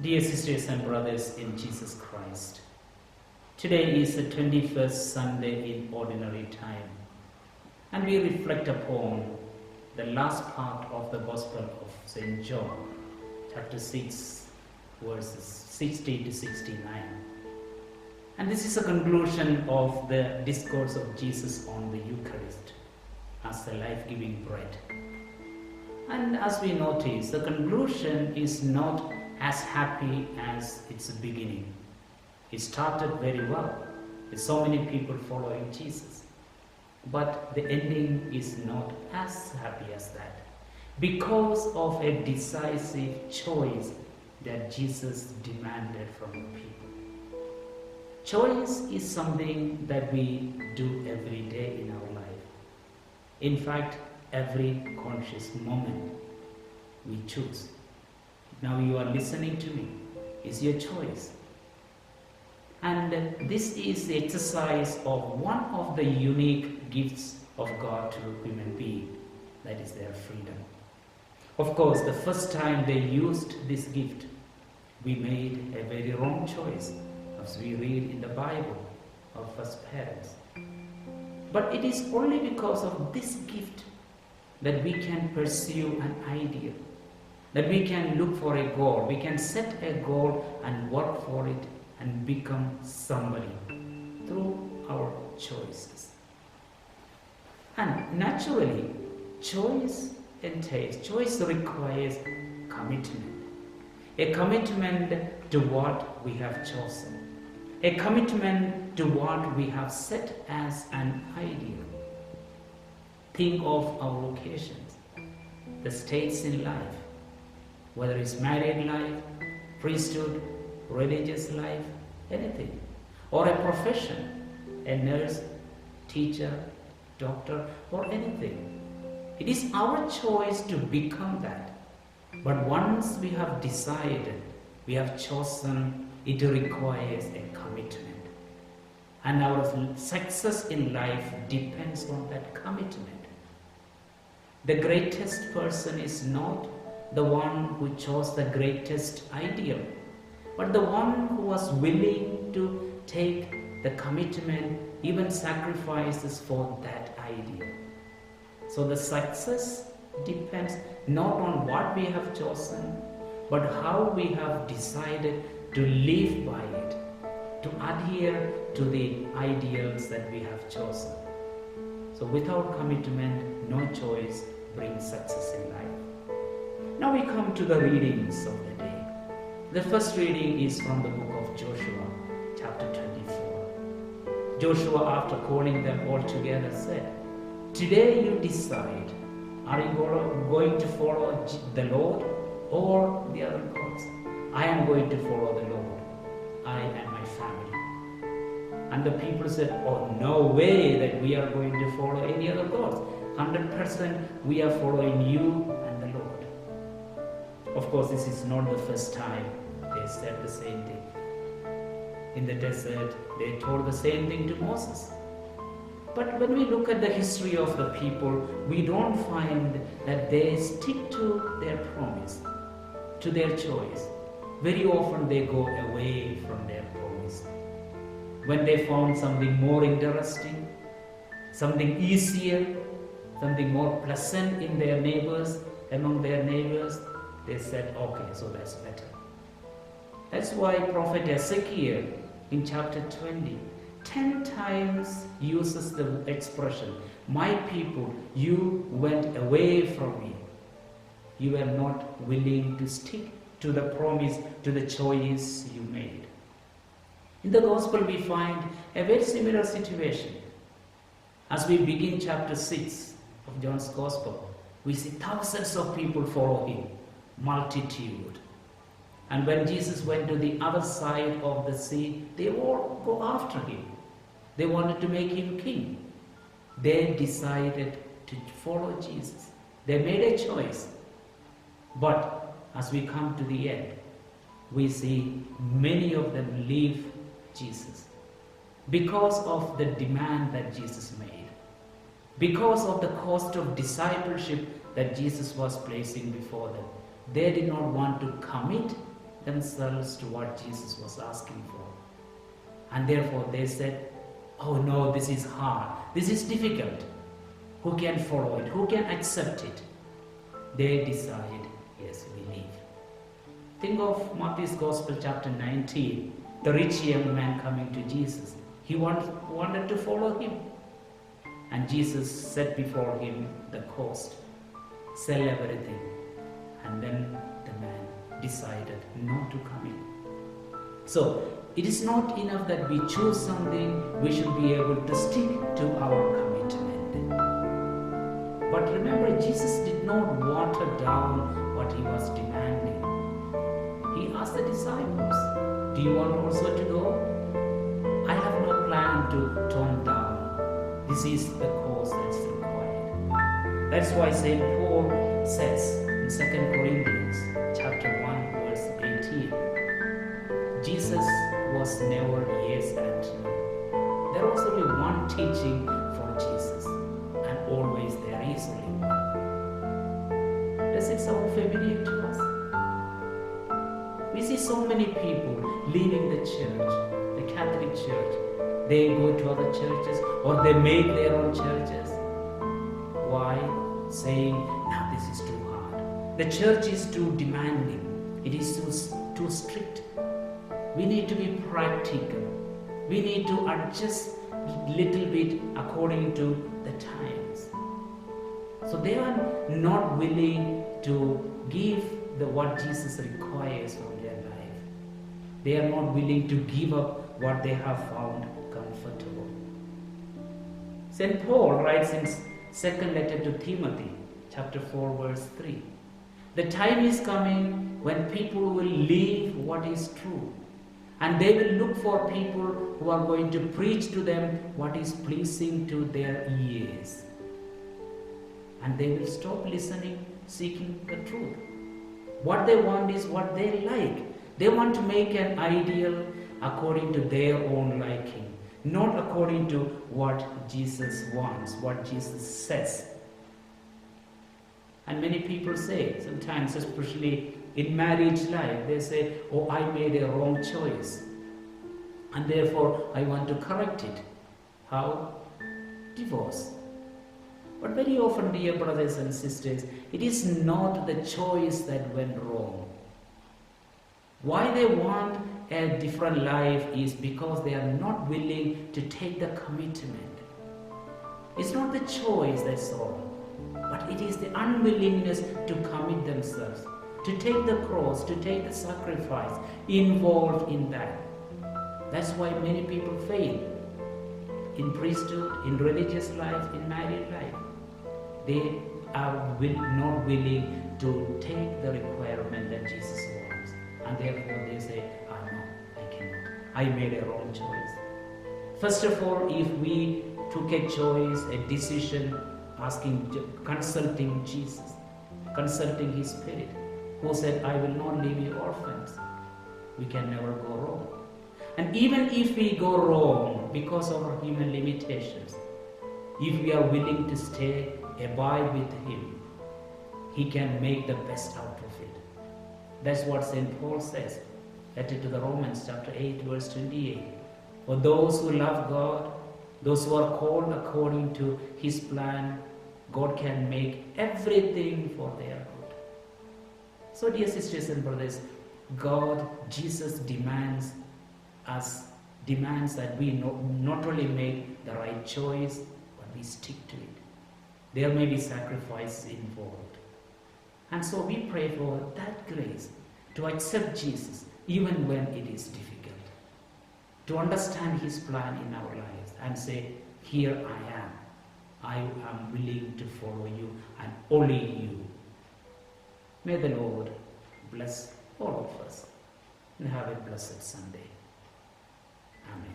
Dear sisters and brothers in Jesus Christ, today is the 21st Sunday in Ordinary Time, and we reflect upon the last part of the Gospel of St. John, chapter 6, verses 60 to 69. And this is a conclusion of the discourse of Jesus on the Eucharist as the life-giving bread. And as we notice, the conclusion is not as happy as its beginning. It started very well, with so many people following Jesus. But the ending is not as happy as that, because of a decisive choice that Jesus demanded from the people. Choice is something that we do every day in our life. In fact, every conscious moment we choose. Now you are listening to me. It's your choice. And this is the exercise of one of the unique gifts of God to human beings, that is their freedom. Of course, the first time they used this gift, we made a very wrong choice, as we read in the Bible, our first parents. But it is only because of this gift that we can pursue an ideal, that we can look for a goal, we can set a goal and work for it and become somebody through our choices. And naturally, choice requires commitment. A commitment to what we have chosen. A commitment to what we have set as an ideal. Think of our vocations, the states in life, whether it's married life, priesthood, religious life, anything, or a profession, a nurse, teacher, doctor, or anything. It is our choice to become that. But once we have decided, we have chosen, it requires a commitment. And our success in life depends on that commitment. The greatest person is not the one who chose the greatest ideal, but the one who was willing to take the commitment, even sacrifices for that ideal. So the success depends not on what we have chosen, but how we have decided to live by it, to adhere to the ideals that we have chosen. So without commitment, no choice brings success in life. Now we come to the readings of the day. The first reading is from the book of Joshua, chapter 24. Joshua, after calling them all together, said, "Today you decide, are you going to follow the Lord or the other gods? I am going to follow the Lord, I and my family." And the people said, "Oh, no way that we are going to follow any other gods. 100% we are following you and the Lord." Of course, this is not the first time they said the same thing. In the desert, they told the same thing to Moses. But when we look at the history of the people, we don't find that they stick to their promise, to their choice. Very often they go away from their promise. When they found something more interesting, something easier, something more pleasant in their neighbors, among their neighbors, they said, "Okay, so that's better." That's why Prophet Ezekiel in chapter 20, 10 times uses the expression, "My people, you went away from me. You were not willing to stick to the promise, to the choice you made." In the Gospel we find a very similar situation. As we begin chapter 6 of John's Gospel, we see thousands of people follow him, multitude. And when Jesus went to the other side of the sea, they all go after him. They wanted to make him king. They decided to follow Jesus. They made a choice. But as we come to the end, we see many of them leave Jesus because of the demand that Jesus made, because of the cost of discipleship that Jesus was placing before them. They did not want to commit themselves to what Jesus was asking for. And therefore they said, oh no, this is hard, this is difficult. Who can follow it? Who can accept it? They decide, yes, we leave. Think of Matthew's Gospel, chapter 19, the rich young man coming to Jesus. He wanted to follow him. And Jesus set before him the cost, sell everything. And then the man decided not to come in. So, it is not enough that we choose something, we should be able to stick to our commitment. But remember, Jesus did not water down what he was demanding. He asked the disciples, do you want also to go? I have no plan to tone down. This is the course that's required. That's why St. Paul says in 2 Corinthians chapter 1 verse 18, Jesus was never yes and no. There also be one teaching for Jesus, and always there is only one. Does it sound familiar to us? We see so many people leaving the church, the Catholic Church. They go to other churches or they make their own churches. Why? Saying, now this is too hard. The church is too demanding. It is too strict. We need to be practical. We need to adjust a little bit according to the times. So they are not willing to give what Jesus requires from their life. They are not willing to give up what they have found comfortable. St. Paul writes in second letter to Timothy, chapter 4, verse 3. The time is coming when people will leave what is true, and they will look for people who are going to preach to them what is pleasing to their ears. And they will stop listening, seeking the truth. What they want is what they like. They want to make an ideal according to their own liking, not according to what Jesus wants, what Jesus says. And many people say, sometimes especially in marriage life, they say, oh, I made a wrong choice, and therefore I want to correct it. How? Divorce. But very often, dear brothers and sisters, it is not the choice that went wrong. Why they want a different life is because they are not willing to take the commitment. It's not the choice that's wrong, but it is the unwillingness to commit themselves, to take the cross, to take the sacrifice involved in that. That's why many people fail in priesthood, in religious life, in married life. They are not willing to take the requirement that Jesus wants. And therefore they say, no, I cannot. I made a wrong choice. First of all, if we took a choice, a decision, consulting Jesus, consulting His Spirit, who said, I will not leave you orphans, we can never go wrong. And even if we go wrong because of our human limitations, if we are willing to stay, abide with Him, He can make the best out of it. That's what St. Paul says, letter to the Romans, chapter 8, verse 28. For those who love God, those who are called according to His plan, God can make everything for their good. So, dear sisters and brothers, God, Jesus demands that we not only make the right choice, but we stick to it. There may be sacrifice involved. And so we pray for that grace to accept Jesus even when it is difficult, to understand His plan in our lives and say, here I am. I am willing to follow you and only you. May the Lord bless all of us and have a blessed Sunday. Amen.